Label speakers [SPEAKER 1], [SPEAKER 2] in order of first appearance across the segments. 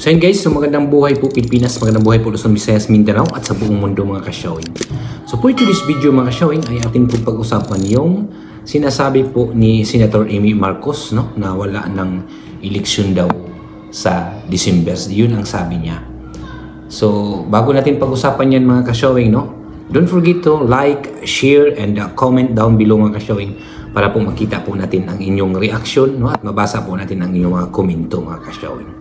[SPEAKER 1] So yun guys, so magandang buhay po Pilipinas, magandang buhay po Luzon, Visayas, Mindanao at sa buong mundo mga kasyawin. So for today's video mga kasyawin ay atin po pag-usapan yung sinasabi po ni Senator Amy Marcos, no, na wala ng eleksyon daw sa December. Yun ang sabi niya. So bago natin pag-usapan yan mga kasyawin, no, don't forget to like, share, and comment down below mga kasyawin para po makita po natin ang inyong reaction, no, at mabasa po natin ang inyong mga komento mga kasyawin.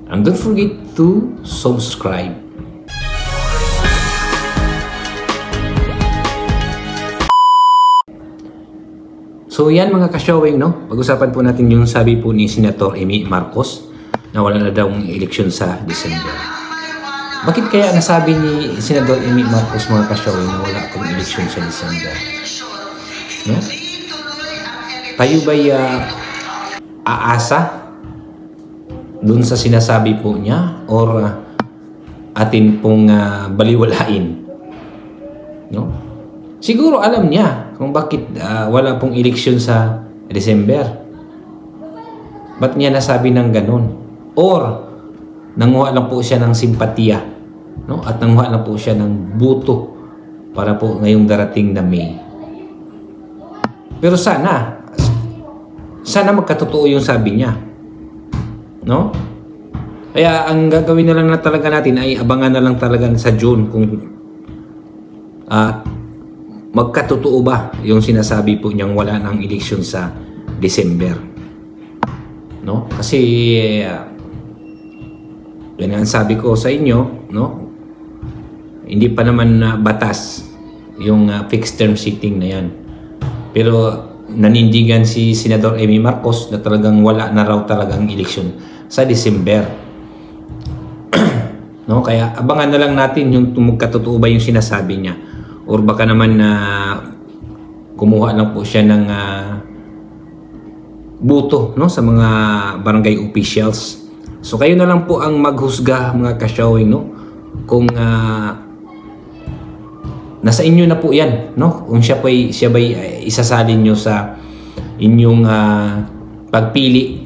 [SPEAKER 1] And don't forget to subscribe. So yan mga kasyawing, no? Pag-usapan po natin yung sabi po ni Senator Amy Marcos na wala na daw ng eleksyon sa December. Bakit kaya nasabi ni Senator Amy Marcos mga kasyawing na wala pong eleksyon sa December? No? Tayo ba'y aasa dun sa sinasabi po niya or atin pong baliwalain, no? Siguro alam niya kung bakit wala pong eleksyon sa December. Ba't niya nasabi ng ganun? Or nanguha lang po siya ng simpatiya, no? At nanguha lang po siya ng buto para po ngayong darating na May. Pero sana magkatotoo yung sabi niya, no? Kaya ang gagawin na lang na talaga natin ay abangan na lang talaga sa June kung magkatotoo ba yung sinasabi po niyang wala ng eleksyon sa December, no? Kasi yan ang sabi ko sa inyo, no? Hindi pa naman batas yung fixed term sitting na yan, pero nanindigan si Senator Amy Marcos na talagang wala na raw talagang eleksyon sa December. No, kaya abangan na lang natin yung magkatotoo ba yung sinasabi niya or baka naman na kumuha lang po siya ng buto, no, sa mga barangay officials. So kayo na lang po ang maghusga mga kasyawing, no, kung nasa inyo na po yan, no, kung siya ba'y isasalin nyo sa inyong pagpili,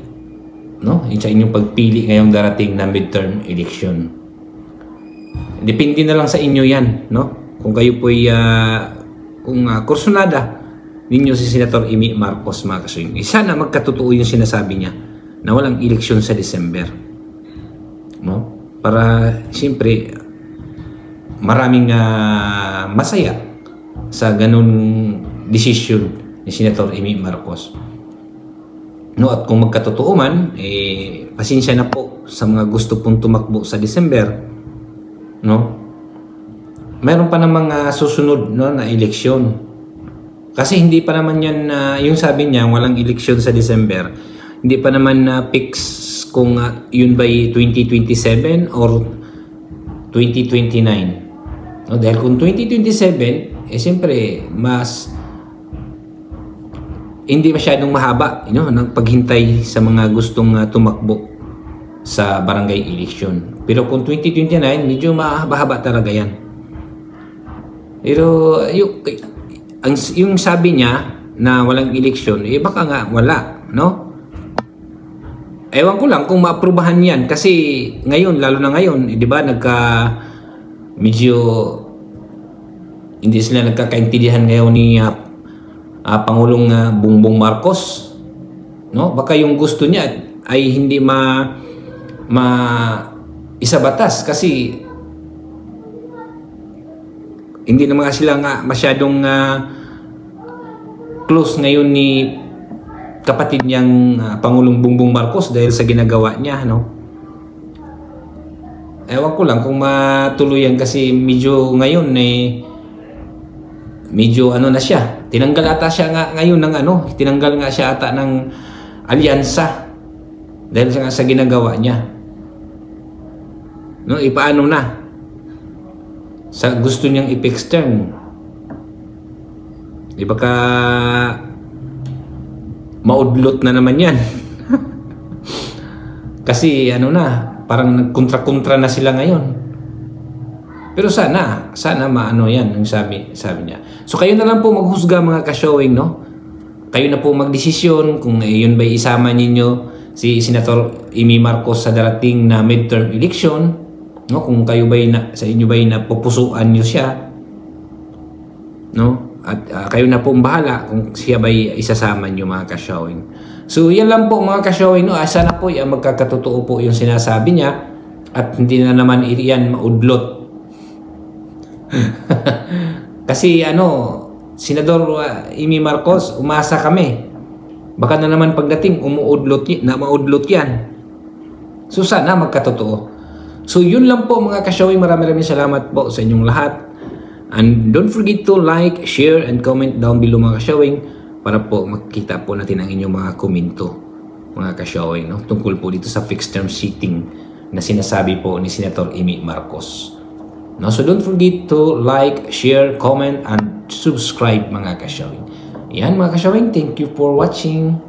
[SPEAKER 1] no, sa inyong pagpili ngayong darating na midterm election. Depende na lang sa inyo yan, no, kung kayo po'y kung kursunada ninyo si Senator Amy Marcos mga kasyawing. Sana magkatotoo yung sinasabi niya na walang eleksyon sa December, no, para siyempre maraming masaya sa ganun decision ni Senator Amy Marcos, no? At kung magkatotoo man, pasensya na po sa mga gusto pong tumakbo sa December, no? Meron pa namang susunod, no, na eleksyon. Kasi hindi pa naman yan, yung sabi niya walang eleksyon sa December, hindi pa naman fix kung yun ba'y 2027 or 2029. No, dahil kung 2027, siyempre mas hindi masyadong mahaba, ng paghintay sa mga gustong tumakbo sa barangay election. Pero kung 2029, medyo mahaba talaga yan. Pero yung sabi niya na walang eleksyon, baka nga wala, no? Ewan ko lang kung maaprubahan yan kasi ngayon, lalo na ngayon, di ba, medyo hindi sila nagkakaintindihan ngayon ni Pangulong Bongbong Marcos, no? Baka yung gusto niya ay hindi isabatas kasi hindi naman sila masyadong close ngayon ni kapatid niyang Pangulong Bongbong Marcos dahil sa ginagawa niya, no? Ewan ko lang kung matuluyan kasi medyo ngayon medyo na siya. Tinanggal ata siya ngayon ng tinanggal nga siya ata ng alyansa dahil sa ginagawa niya. No, ipaano na? Sa gusto niyang i-extern. Di ba ka maudlot na naman yan? Kasi parang nagkontra-kontra na sila ngayon. Pero sana maano yan yung sabi niya. So kayo na lang po maghusga mga ka-showing, no? Kayo na po magdesisyon kung yun ba isama ninyo si Senator Amy Marcos sa darating na midterm election, no? Kung kayo ba'y sa inyo ba'y napupusuan niyo siya, no? At kayo na pong bahala kung siya ba'y isasama niyo, mga ka-showing. So yan lang po, mga ka-showing, no? Sana po magkakatotoo po yung sinasabi niya at hindi na naman iyan maudlot. Kasi Senador Amy Marcos, umasa kami. Baka na naman pagdating maudlot yan. So sana magkatotoo. So yun lang po, mga ka-showing. Maraming salamat po sa inyong lahat. And don't forget to like, share, and comment down below, mga ka-showing, para po makita po natin ang inyong mga komento, mga ka-showing, no? Tungkol po dito sa fixed term seating na sinasabi po ni Senator Amy Marcos. No? So don't forget to like, share, comment, and subscribe, mga ka-showing. Yan, mga ka-showing. Thank you for watching.